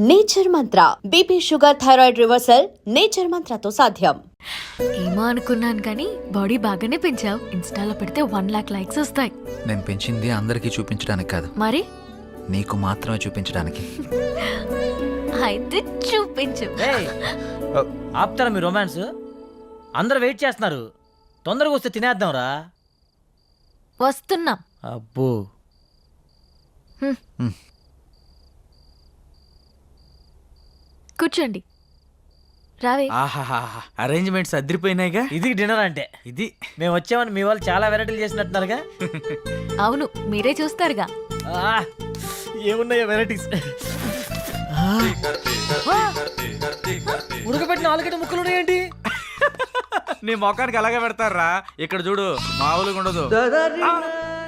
Nature Mantra BP sugar thyroid reversal Nature మంత్రతో సాధ్యం. ఏమో అనుకున్నాను కానీ బాడీ బాగానే పెంచావు. ఇన్స్టాలో పెడితే 1 lakh లైక్స్ వస్తాయి. నేను పెంచింది అందరికీ చూపించడానికి కాదు, మరి నీకు మాత్రమే చూపించడానికి. అయితే చూపించు. ఆపుతారా మీ రొమాన్స్? అందరు వెయిట్ చేస్తున్నారు, తొందరగా వస్తే తినేద్దాం రా. వస్తున్నాం. అబ్బో కూర్చోండి. రావే. అరేంజ్మెంట్స్ అదిరిపోయినాయిగా. ఇది డిన్నర్ అంటే. ఇది మేము వచ్చామని మీ వాళ్ళు చాలా వెరైటీలు చేసినట్టున్నారుగా. అవును, మీరే చూస్తారుగా. ఏమున్నాయో వెరైటీస్. ఉడకబెట్టిన ఆలుగడ్డ ముక్కలు ఉన్నాయేంటి? నీ మొఖానికి అలాగే పెడతారా. ఇక్కడ చూడు, మామూలుగా ఉండదు.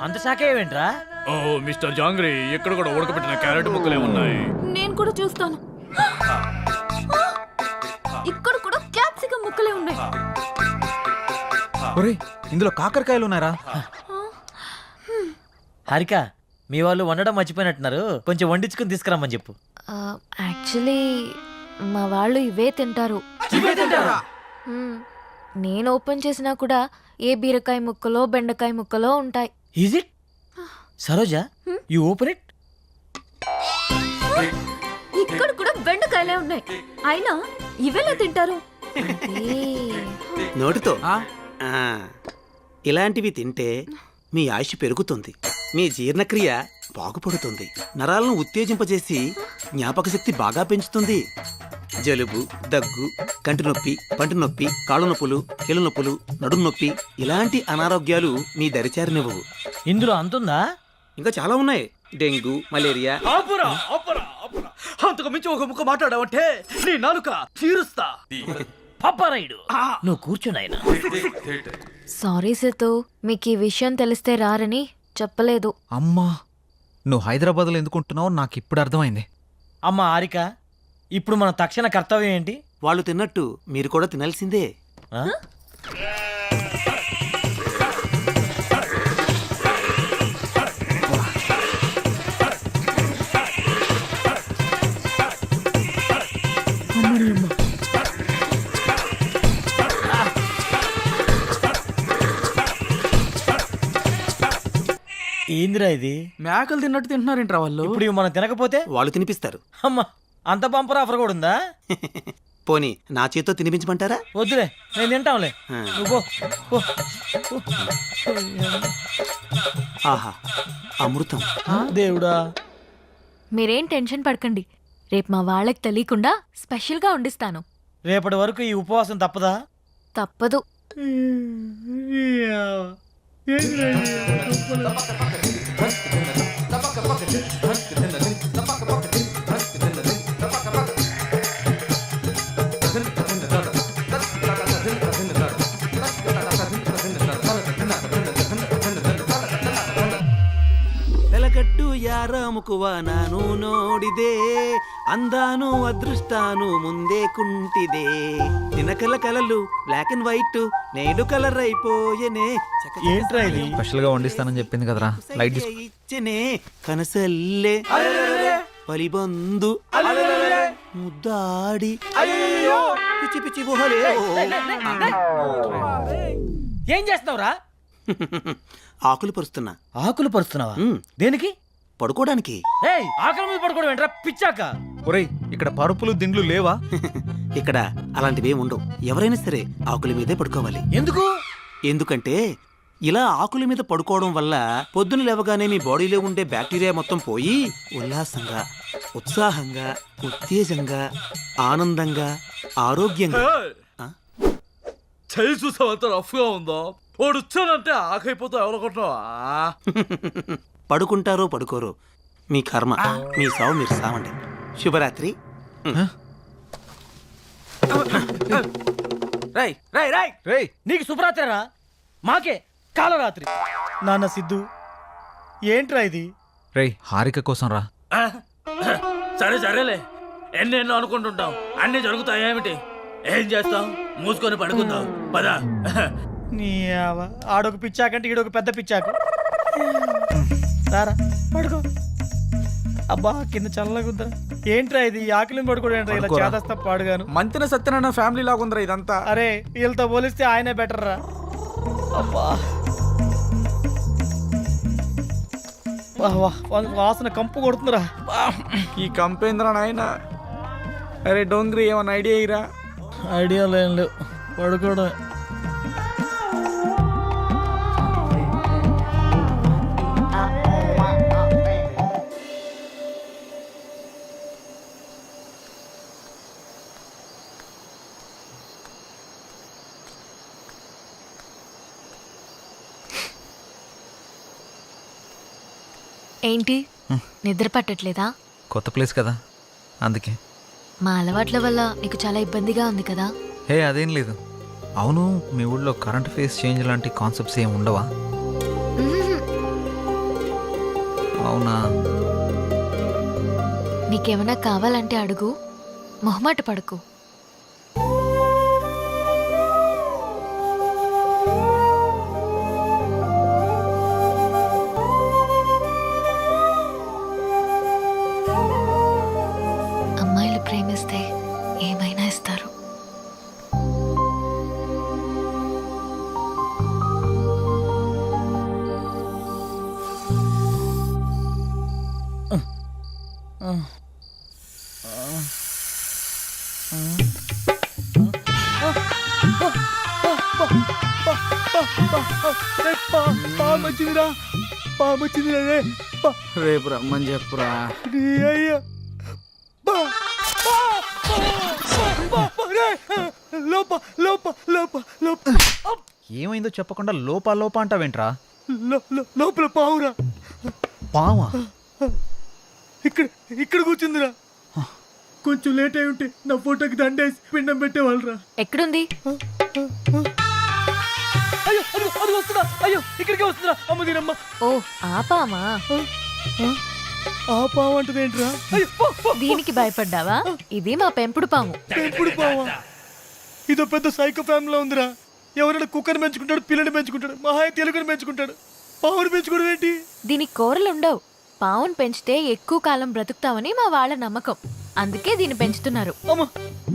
అంత శాఖ ఏమేంట్రా? ఓ మిస్టర్ జాంగ్రీ, ఇక్కడ కూడా ఉడకబెట్టిన క్యారెట్ ముక్కలే ఉన్నాయి. నేను కూడా చూస్తాను. ఇక్కడ కూడా క్యాప్సికం ముక్కలే ఉన్నాయి. ఒరేయ్, ఇందులో కాకరకాయలు ఉన్నారా? హారిక, మీ వాళ్ళు వండడం మర్చిపోయినట్టున్నారు, కొంచెం వండించుకుని తీసుకురమ్మని చెప్పు. యాక్చువల్లీ మా వాళ్ళు ఇవే తింటారు. నేను ఓపెన్ చేసినా కూడా ఏ బీరకాయ ముక్కలో బెండకాయ ముక్కలో ఉంటాయి. Is it? Saroja, you open it. ఇక్కడ కూడా బెండకాయలే ఉన్నాయి, అయినా ఇవేలా తింటారు? నోటితో ఇలాంటివి తింటే మీ ఆయుష్ పెరుగుతుంది, మీ జీర్ణక్రియ బాగుపడుతుంది, నరాలను ఉత్తేజింపజేసి జ్ఞాపక శక్తి బాగా పెంచుతుంది. జలుబు, దగ్గు, కంటి నొప్పి, పంటి నొప్పి, కాళ్ళు నొప్పులు, కీళ్ళ నొప్పులు, నడుము నొప్పి ఇలాంటి అనారోగ్యాలు మీ దరిచారినివ్వవు. ఇందులో అంతుందా? ఇంకా చాలా ఉన్నాయి. Dengue, malaria. అంతకు మించి ఒక ముక్క మాట్లాడావంటే నీ నాలుక తీరుస్తా. పప్పరాయుడు, నువ్వు కూర్చున్నాయన. సారీ సేతు, మీకు ఈ విషయం తెలిస్తే రారని చెప్పలేదు. అమ్మా, నువ్వు హైదరాబాద్లో ఎందుకుంటున్నావు నాకు ఇప్పుడు అర్థమైంది. అమ్మ హారిక, ఇప్పుడు మన తక్షణ కర్తవ్యం ఏంటి? వాళ్ళు తిన్నట్టు మీరు కూడా తినాల్సిందే. ఆ? ఏందిరా ఇది? మేకలు తిన్నట్టు తింటున్నారేంట్రా వాళ్ళు? ఇప్పుడు ఇవి మనం తినకపోతే వాళ్ళు తినిపిస్తారు. అమ్మా, అంత బంపర్ ఆఫర్ కూడా ఉందా? పోనీ నా చేత్తో తినిపించమంటారా? వద్దులే, నేను తింటాంలే. నువ్వు పో, పో. ఆహా, అమృతం. దేవుడా. మీరేం టెన్షన్ పడకండి, రేపు మా వాళ్ళకి తెలియకుండా స్పెషల్గా వండిస్తాను. రేపటి వరకు ఈ ఉపవాసం తప్పదా? తప్పదు. వెలగట్టు యారాముకువ నాను నోడిదే, అందాను అదృష్టాను ముందే కుంటిదే, తినకల కలలు బ్లాక్ అండ్ వైట్ నేడు కలర్ అయిపోయనే. ఏంట్రా ఇది? స్పెషల్ గా వండిస్తానని చెప్పింది కదరా, లైట్ తీసుకో. ఇచ్చనే కనసల్లే పలిబందు ముద్దాడి పిచ్చి పిచ్చి గుహలే. ఏం చేస్తున్నావురా? ఆకులు పరుస్తున్నా. ఆకులు పరుస్తున్నావా? ఉమ్, దేనికి? పడుకోవడానికి. ఏయ్, ఆకలి మీద పడుకోవడం ఏంట్రా పిచ్చాక? ఒరేయ్, ఇక్కడ పరుపులు దిండ్లు లేవా? ఇక్కడ అలాంటివి ఉండవు. ఎవరైనా సరే ఆకుల మీదే పడుకోవాలి. ఎందుకు? ఎందుకంటే ఇలా ఆకుల మీద పడుకోవడం వల్ల పొద్దున లేవగానే మీ బాడీలో ఉండే బ్యాక్టీరియా మొత్తం పోయి ఉల్లాసంగా, ఉత్సాహంగా, ఉత్తేజంగా, ఆనందంగా, ఆరోగ్యంగా. చేయి చూసావు అంత రఫ్ గా ఉందో. వాడు వచ్చానంటే ఆకైపోతావు. ఎవరనుకుంటున్నావా? పడుకుంటారో పడుకోరో మీ కర్మ, మీ సావు మీరు సావండి. శుభరాత్రి. రై రై రై రేయ్, నీకు శుభరాత్రిరా, మాకే కాలరాత్రి. నాన్న సిద్ధు, ఏంట్రా ఇది? రేయ్, హారిక కోసం రా. సరే సరేలే, ఎన్నెన్నో అనుకుంటుంటాం, అన్ని జరుగుతాయి. ఏమిటి? ఏం చేస్తాం? మూసుకొని పడుకుందాం పద. నీ ఆడొక పిచ్చాకంటే ఈడొక పెద్ద పిచ్చాకు. సారా పడుకో. అబ్బా కింద చల్లగుద్దా ఏంట్రా ఇది ఆకలిని పడుకోవడం ఏంట్రా ఇలా పడుకోరా. చేదస్తా పాడుగాను. మంతిన సత్యనారాయణ ఫ్యామిలీ లాగా ఉందిరా ఇదంతా. అరే వీళ్ళతో పోలిస్తే ఆయనే బెటర్ రా. అబ్బా వాసన కంపు కొడుతుందిరా. ఈ కంపేంద్ర నాయన. అరే డోంగ్రీ ఏమన్నా ఐడియా ఇరా? ఐడియా లేవు పడుకోవడం. ఏంటి నిద్ర పట్టట్లేదా? కొత్త ప్లేస్ కదా అందుకే. మా అలవాట్ల వల్ల నీకు చాలా ఇబ్బందిగా ఉంది కదా? హే అదేం లేదు. అవును, మీ ఊళ్ళో కరెంట్ ఫేస్ చేంజ్ లాంటి కాన్సెప్ట్స్ ఏమి ఉండవా? మ్మ్. అవునా? నీకేమైనా కావాలంటే అడుగు, మొహమాట పడకు. అమ్మాయిలు ప్రేమిస్తే ఏమైనా ఇస్తారు. పామొచ్చిందిరా, పామొచ్చిందిరా రే. రేపు రమ్మని చెప్పురా. అయ్యా లోప లోప లోప లోప ఏమైందో చెప్పకుండా లోపా లోపా అంటావేంట్రా? లోపల పావురా. పావా? ఇక్కడ ఇక్కడ కూర్చుందిరా. కొంచెం లేట్ అయి ఉంటే నా ఫోటోకి దండేసి పిండం పెట్టేవాళ్ళరా. ఎక్కడుంది? అయ్యో అది అది వస్తుందా? అయ్యో ఇక్కడికే వస్తుందా? అమ్మ దీనమ్మ. ఓ ఆ పామా? ఆ పాము అంటది ఏంట్రా? దీనికి భయపడ్డావా? ఇది మా పెంపుడు పాము. పెంపుడు పామా? ఇదో పెద్ద సైకో ఫ్యామిలీలో ఉందిరా. ఎవరైనా కుక్కని పెంచుకుంటాడు, పిల్లని పెంచుకుంటాడు, మహాయ తెలుగుని పెంచుకుంటాడు. పావుని పెంచుకోవడం ఏంటి? దీనికి కూరలు ఉండవు. పావును పెంచితే ఎక్కువ కాలం బ్రతుకుతావని మా వాళ్ళ నమ్మకం. అందుకే దీన్ని పెంచుతున్నారు.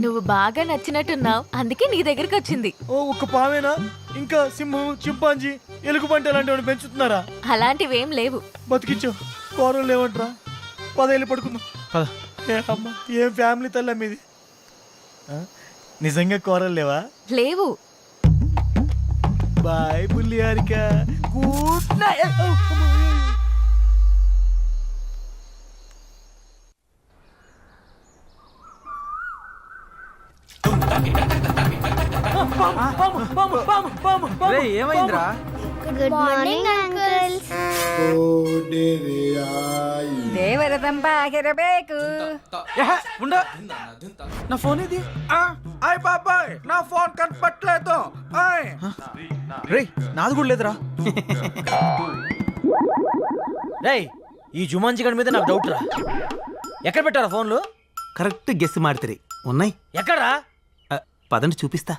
నువ్వు బాగా నచ్చినట్టున్నావు, అందుకే నీ దగ్గరికి వచ్చింది. ఓ ఒక్క పావేనా? ఇంకా సింహం, చింపాంజీ, ఎలుగుబంటి అలాంటివి పెంచుతున్నారా? అలాంటివేం లేవు. బతికించు. కూరలు లేవంటరా. 10 ఏళ్ళు పడుకుందాం. అమ్మా ఏం ఫ్యామిలీ తల్లి మీది. నిజంగా కూరలు లేవా? లేవు. బాయ్ బుల్లి హారిక. Good night. ఏమైందిరా? Good morning uncles. ದೇವರದಂಬಾಗಿರಬೇಕು. నా ఫోన్ ఇది. ఆయ్ బాబాయ్ నా ఫోన్ కనపట్లేదు. రే నాది కూడా లేదురా. రేయ్ ఈ జుమాన్జీ గడి మీద నాకు డౌట్ రా. ఎక్కడ పెట్టారా ఫోన్లు? కరెక్ట్ గెస్ మాడితే ఉన్నాయి. ఎక్కడా? పదండి చూపిస్తా.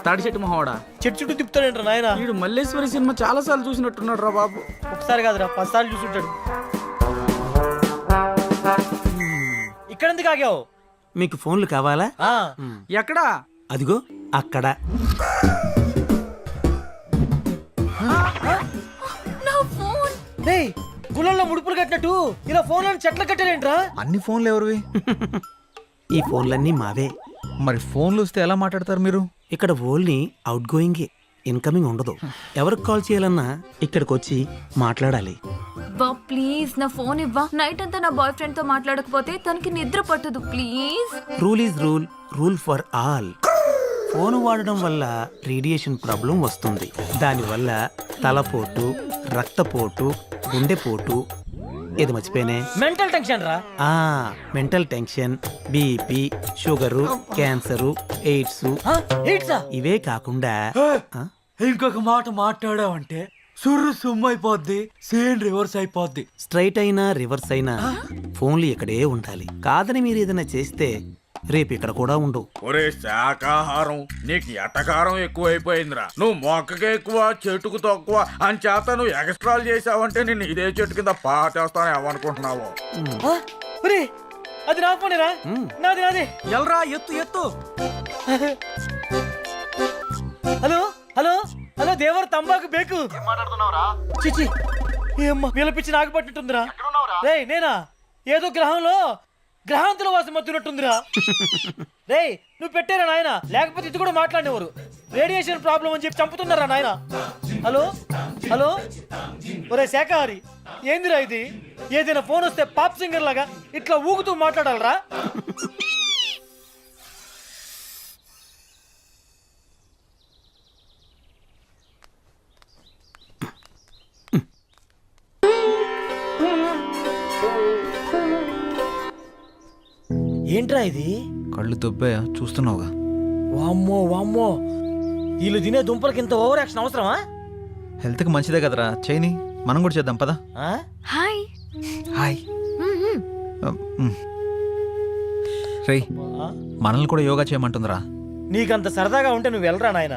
తాడి చెట్టు మొహవాడా, చెట్టు చుట్టూ తిప్పుతాడంట నాయన. వీడు మల్లేశ్వరి సినిమా చాలా సార్లు చూసినట్టున్నాడు రా బాబు. ఒకసారి కాదురా 10 సార్లు చూసుంటాడు. ఇక్కడ ఎందుకు ఆగావు? మీకు ఫోన్లు కావాలా? ఎక్కడా? అదిగో అక్కడ. గుళ్ళల్లో ముడుపులు కట్టినట్టు ఇలా ఫోన్లను చెట్లు కట్టారేంట్రా? అన్ని ఫోన్లు ఎవరివి? ఈ ఫోన్లన్నీ మావే. మరి ఫోన్లు వస్తే ఎలా మాట్లాడతారు మీరు? ఇక్కడ ఓన్లీ అవుట్ గోయింగే, ఇన్కమింగ్ ఉండదు. ఎవరికి కాల్ చేయాలన్నా ఇక్కడికి వచ్చి మాట్లాడాలి. బా ప్లీజ్ నా ఫోన్ ఇవ్వా. నైట్ అంతా నా బాయ్ ఫ్రెండ్ తో మాట్లాడకపోతే తనకి నిద్ర పట్టదు please. Rule is rule, rule for all. Phone వాడడం వల్ల రేడియేషన్ ప్రాబ్లం వస్తుంది. దానివల్ల తలపోటు, రక్తపోటు, గుండెపోటు, ఏది మర్చిపోయినే, మెంటల్ టెన్షన్ రా. Mental tension, BP, sugar, cancer, AIDS. ఇవే కాకుండా ఇంకొక మాట మాట్లాడావంటే సుర్రు సుమ్ము అయిపోద్ది, సేమ్ రివర్స్ అయిపోద్ది. స్ట్రైట్ అయినా రివర్స్ అయినా ఫోన్లు ఇక్కడే ఉండాలి. కాదని మీరు ఏదైనా చేస్తే రేపు ఇక్కడ కూడా ఉండు. ఒరే శాకాహారం నీకు ఎటకారం ఎక్కువైపోయిందిరా. నువ్వు మొక్కకే ఎక్కువ చెట్టుకు తక్కువ అని చేత నువ్వు ఎక్స్ట్రాలు చేసావంటే నేను ఇదే చెట్టు కింద పాటేస్తాను ఏమనుకుంటున్నావు? ఒరే అది నా ఫోనేరా, నాది నాది. ఎల్రా ఎత్తు ఎత్తు. హలో హలో హలో దేవర్ తంబాకు బేకు. చిచి ఏమ్మా పిలిపించి నాకు పట్టినట్టుందిరా. రేయ్ నేనా ఏదో గ్రహాంతుల వాసం మత్తున్నట్టుందిరా. రేయ్ నువ్వు పెట్టారా నాయన, లేకపోతే ఇది కూడా మాట్లాడేవారు. రేడియేషన్ ప్రాబ్లం అని చెప్పి చంపుతున్నారా నాయన. హలో హలో ఒరే శాఖహారి ఏందిరా ఇది? ఏదైనా ఫోన్ వస్తే పాప్ సింగర్ లాగా ఇట్లా ఊగుతూ మాట్లాడాలరా? ఏంట్రా ఇది? కళ్ళు దొబ్బాయా చూస్తున్నావుగా. వామ్మో వామ్మో, వీళ్ళు తినే దుంపలకి ఇంత ఓవర్ యాక్షన్ అవసరమా? హెల్త్కి మంచిదే కదరా, చేయని మనం కూడా చేద్దాం పదా. ఆ? హాయ్. హాయ్. రేయ్ ఆ? మనల్ని కూడా యోగా చేయమంటుందిరా. నీకంత సరదాగా ఉంటే నువ్వు వెళ్ళరా నాయన.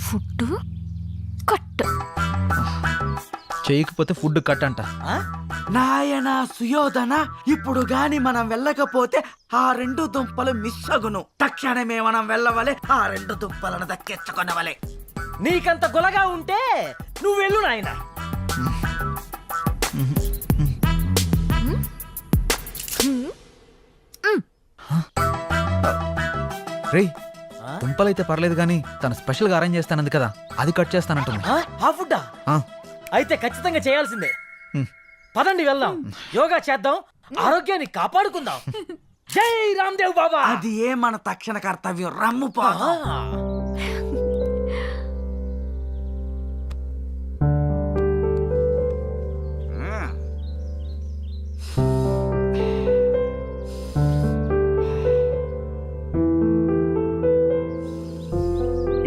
Food cut. చేయకపోతే ఫుడ్ కట్ అంట. నాయనా సుయోధన, ఇప్పుడు గాని మనం వెళ్ళకపోతే ఆ 2 దుంపలు మిస్ అగును. తక్షణమే మనం వెళ్ళవలే, ఆ 2 దుంపలను దక్కించుకొనవలే. నీకంత గొలగా ఉంటే నువ్వు వెళ్ళు నాయన. రేయ్ దుంపలైతే పర్లేదు కానీ తను స్పెషల్గా అరేంజ్ చేస్తానంది కదా, అది కట్ చేస్తానంటుంది. ఆ ఫుడ్డా? అయితే ఖచ్చితంగా చేయాల్సిందే. పదండి వెళ్దాం, యోగా చేద్దాం, ఆరోగ్యాన్ని కాపాడుకుందాం. జై రామ్దేవ్ బాబా. అది ఏ మన తక్షణ కర్తవ్యం. రమ్ము పోదాం.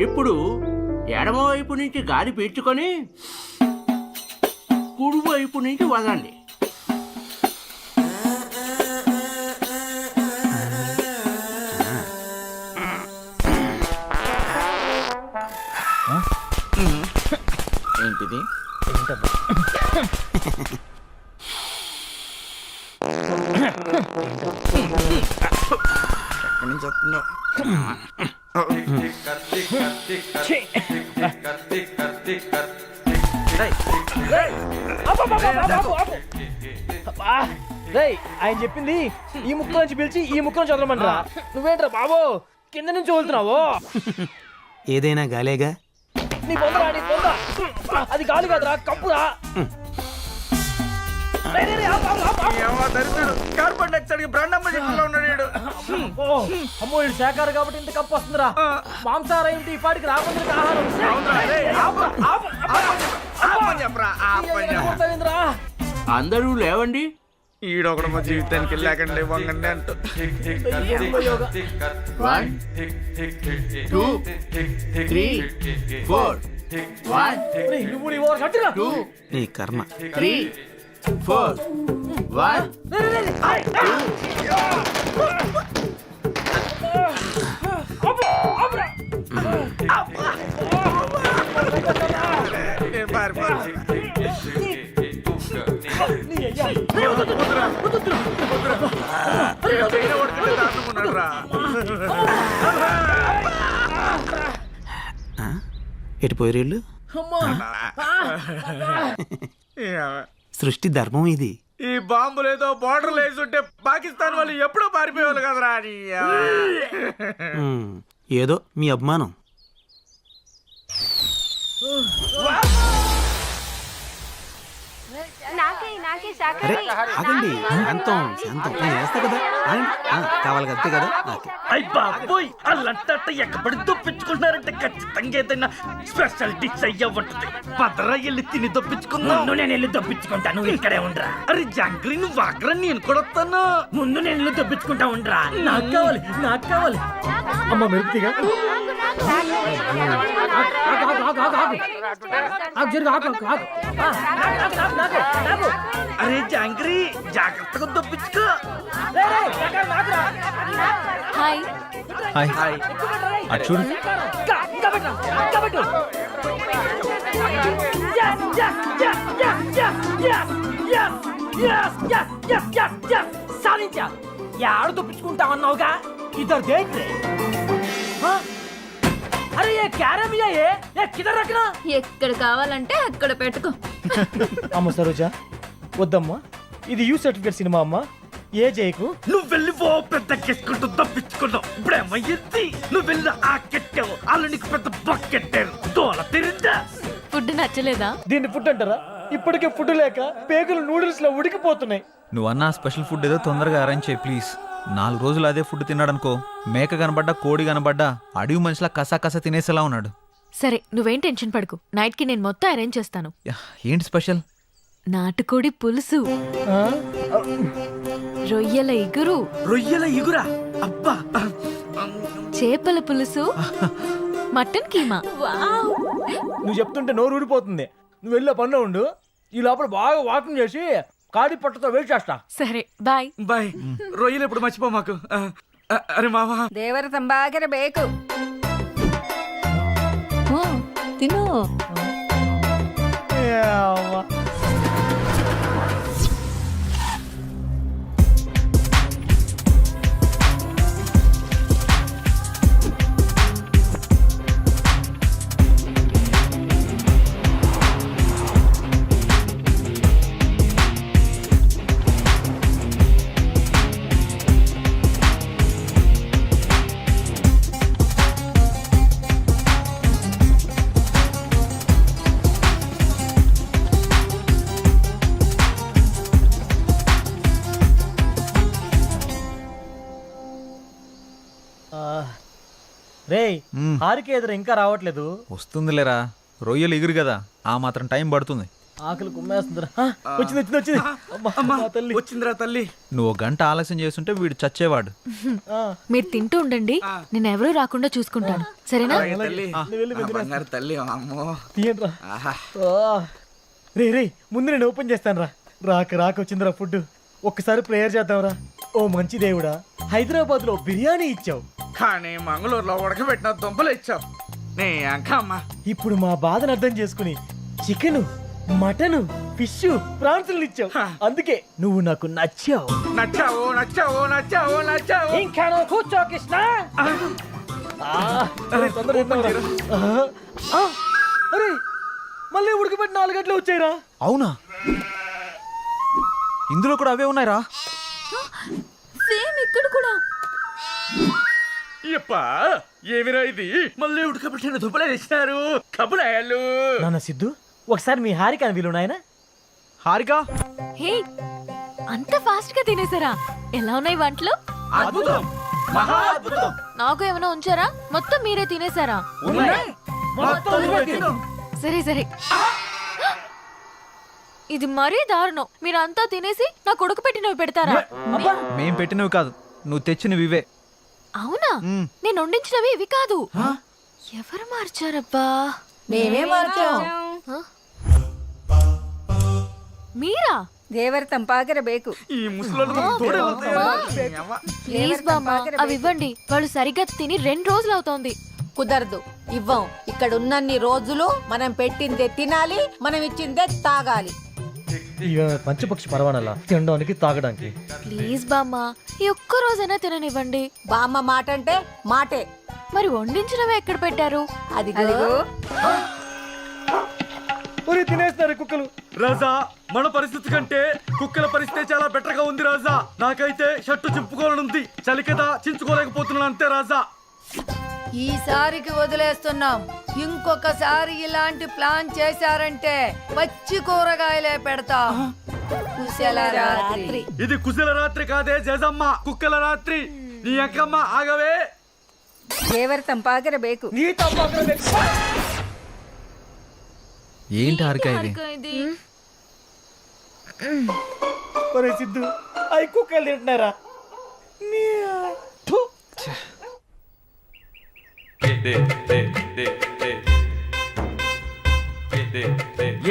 ఇప్పుడు ఎడమవైపు నుంచి గాలి పీల్చుకొని కుడివైపు నుంచి వదండి. ఏంటిది? ఎక్కడి నుంచి వస్తుందో? రేయ్ ఆయన చెప్పింది ఈ ముక్క నుంచి పిలిచి ఈ ముక్క నుంచి వదలమంటారా? నువ్వేంట్రా బాబు కింద నుంచి వదులుతున్నావు? ఏదైనా గాలేగా. నీ పొందరా, నీ పొంద. అది గాలి కాదురా, కప్పురా. కార్బన్ డైఆక్సైడ్ బ్రాండమ్మ చెట్టులో ఉన్నాడు. అమ్మో ఇది శాఖారు కాబట్టి ఇంత కప్పు వస్తుందిరా. మాంసాహారం ఏంటి ఈ పాటికి రాకుండా ఆహారం. అందరూ లేవండి. ఈడొకడు మా జీవితానికి లేకండి వంగండి అంటూ. 1 2 3 4 1 నువ్వు నీ ఓవర్ కట్టురా. 2 నీ కర్మ. 3 4 1 ఎటు పోయేళ్ళు? సృష్టి ధర్మం ఇది. ఈ బాంబులేదో బార్డర్లు వేసి ఉంటే పాకిస్తాన్ వాళ్ళు ఎప్పుడో పారిపోయేవాళ్ళు కదరా. ఏదో మీ అభిమానం. అరే ఆగండి, శాంతం శాంతం. నేను వేస్తా కదా, కావాలి అంతే కదా. అయ్ బాబోయ్ అల్లంట ఎక్కబడి దొప్పించుకుంటున్నారంటే ఖచ్చితంగా ఏదైనా స్పెషల్ డిష్ అయ్యా ఉంటుంది. పదరా వెళ్ళి తిని దొప్పించుకుందాం. నేను వెళ్ళి దొప్పించుకుంటా, నువ్వు ఇక్కడే ఉండరా. అరే జాంగ్రీ నువ్వు వాగ్రా, నేను కూడా వస్తాను. ముందు నేను వెళ్ళి దొప్పించుకుంటా ఉండరా. నాకు కావాలి, నాకు కావాలి. అమ్మ మెరుపుతిగా అరే జాంగ్రీ జాగ్రత్తగా దొప్పించుకో. హాయ్. హాయ్ అటు చూడు. సాధించా. యాడ దొప్పించుకుంటా అన్నావుగా, ఇద్దరు దేంట్రే. అరే ఏ క్యారమ్ ఏ కిదర్ రఖనా. ఎక్కడ కావాలంటే అక్కడ పెట్టుకో. అమ్మ సరోజా వద్దమ్మా, ఇది యూ సర్టిఫికేట్ సినిమా అమ్మా. ఏ చేయకు. నువ్వు వెళ్ళి ఓ పెద్ద కెట్టుకుంటూ దప్పించుకున్నావు. ఇప్పుడేమయ్యింది? నువ్వు వెళ్ళి ఆ కెట్టావు, వాళ్ళు నీకు పెద్ద బకెట్టారు. దోల తిరిందా? ఫుడ్ నచ్చలేదా? దీన్ని ఫుడ్ అంటారా? ఇప్పటికే ఫుడ్ లేక పేగులు నూడిల్స్ లో ఉడికిపోతున్నాయి. నువ్వు అన్న స్పెషల్ ఫుడ్ ఏదో తొందరగా అరేంజ్ చేయి ప్లీజ్. 4 రోజులు అదే ఫుడ్ తిన్నాడనుకో, మేక కనబడ్డా కోడి కనబడ్డా అడవి మనిషిలా కసా తినేసేలా ఉన్నాడు. సరే నువ్వేం టెన్షన్ పడకు, నైట్ కి నేను మొత్తం అరేంజ్ చేస్తాను. ఏంటి స్పెషల్? నాటుకోడి పులుసు, రొయ్యల ఇగురు, రొయ్యల ఇగురా, అబ్బా, చేపల పులుసు, మటన్ కీమా. నువ్వు చెప్తుంటే నోరు ఊడిపోతుంది. నువ్వు వెళ్ళే పనిలో ఉండు, ఈ లోపల బాగా వాకింగ్ చేసి కాడి పట్టుతో వెయిట్ చేస్తా. సరే బాయ్. బాయ్. రొయ్యలు ఎప్పుడు మర్చిపో మాకు. అరే మావా, దేవర తంబాకర బేకు. తిను. రే హారిక ఎదురు ఇంకా రావట్లేదు. వస్తుందిలేరా, రొయ్యలు ఎగురు కదా, ఆ మాత్రం టైం పడుతుంది. ఆకలి కుమ్మేస్తుందిరా. వచ్చింది వచ్చింది వచ్చింది. అమ్మా, తల్లి వచ్చిందిరా తల్లి. నువ్వు 1 గంట ఆలస్యం చేస్తుంటే వీడు చచ్చేవాడు. మీరు తింటూ ఉండండి, నేను ఎవరూ రాకుండా చూసుకుంటాను, సరేనా? తల్లి అమ్మో. తీయండిరా. రే రే ముందు నేను ఓపెన్ చేస్తాను రా. రాక వచ్చిందిరా ఫుడ్. ఒక్కసారి ప్రేయర్ చేద్దాంరా. ఓ మంచి దేవుడా, హైదరాబాద్ లో బిర్యానీ ఇచ్చావు కానీ మంగళూరులో ఉడకబెట్టిన దుంపలు ఇచ్చావు. నీ అంకమ్మ. ఇప్పుడు మా బాధను అర్థం చేసుకుని చికెన్, మటన్, ఫిష్, ప్రాన్స్ ఇచ్చావు. అందుకే నువ్వు నాకు నచ్చావు. నచ్చావు నచ్చావు నచ్చావు నచ్చావు. ఇంకా కూర్చో కృష్ణ. అరే మళ్ళీ ఉడకబెట్టి 4 గంటలు వచ్చాయిరా. అవునా? ఇందులో కూడా అవే ఉన్నాయిరా. సేమ్ ఇక్కడ కూడా. అప్పా ఏమిరా ఇది? మళ్ళీ ఉడకబెట్టిన దుంపలే తెచ్చినారు. కబులాయాలు. నాన్న సిద్ధు, ఒకసారి మీ హారిక అని వీలు నాయన. హారిక, హే, అంత ఫాస్ట్ గా తినేసారా? ఎలా ఉన్నాయి వంటలు? అద్భుతం, మహా అద్భుతం. నాకు ఏమైనా ఉంచారా? మొత్తం మీరే తినేసారా? సరే సరే, ఇది మరీ దారుణం. మీరంతా తినేసి నా కొడుకు పెట్టినవి పెడతారా? మేం పెట్టినవి కాదు, నువ్వు తెచ్చినవి ఇవే. అవునా? నేను వండించినవి ఇవి కాదు. ఎవరు మార్చారబ్బా? మేమే మార్చాం. మీరా? దేవర తంపాకర బేకు. ఈ ముసలోళ్ళు ప్లీజ్ బామ్మ, అవి ఇవ్వండి. వాళ్ళు సరిగ్గా తిని 2 రోజులు అవుతోంది. కుదరదు, ఇవ్వం. ఇక్కడ ఉన్నన్ని రోజులు మనం పెట్టిందే తినాలి, మనం ఇచ్చిందే తాగాలి. ఇక పంచపక్షి పరవానలా తినడానికి తాగడానికి. ప్లీజ్ బామ్మ, ఈ ఒక్క రోజైనా తిననివ్వండి. బామ్మ మాట అంటే మాటే. మరి వండించినవి ఎక్కడ పెట్టారు? అదిగో. తినేస్తారు కుక్కలు. రాజా, మన పరిస్థితి కంటే కుక్కల పరిస్థితి చాలా బెటర్ గా ఉంది రాజా. నాకైతే షర్టు చింపుకోవాలనుంది, చలి కదా చించుకోలేకపోతున్నాను అంతే రాజా. ఈసారికి వదిలేస్తున్నాం. ఇంకొకసారి ఇలాంటి ప్లాన్ చేశారంటే పచ్చి కూరగాయలే పెడతాం. కుశల రాత్రి. ఇది కుశల రాత్రి కాదే జేజమ్మ, కుక్కల రాత్రి. నీ అక్కమ్మ ఆగవే. దేవర తంపాకర బేకు. ఏంటి హారిక ఇది? ఒరే సిద్ధు, అవి కుక్కలు తింటున్నారా?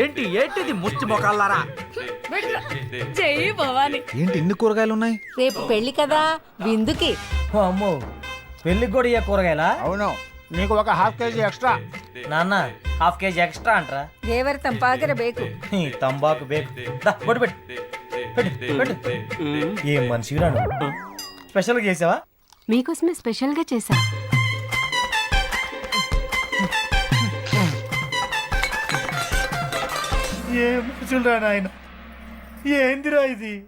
ఏంటి ఏంటిది ముష్టి మొకాలారా? చెయ్యి భవాని. ఏంటి ఇన్ని కూరగాయలు ఉన్నాయి? రేపు పెళ్లి కదా విందుకి. అమ్మో పెళ్లికి కూడా ఇయ్య కూరగాయలా? అవును, నీకు ఒక హాఫ్ కేజీ ఎక్స్ట్రా. నాన్న హాఫ్ కేజీ ఎక్స్ట్రా అంటారా? దేవర తంపాకర బేకు. ఈ తంబాకు బేకు దా, బొట్టు పెట్టు పెట్టు పెట్టు. ఏం మనిషి రాను స్పెషల్గా చేసావా? మీకోసమే స్పెషల్గా చేశా. ఏం మనుషులు రా నాయన, ఏందిరా ఇది?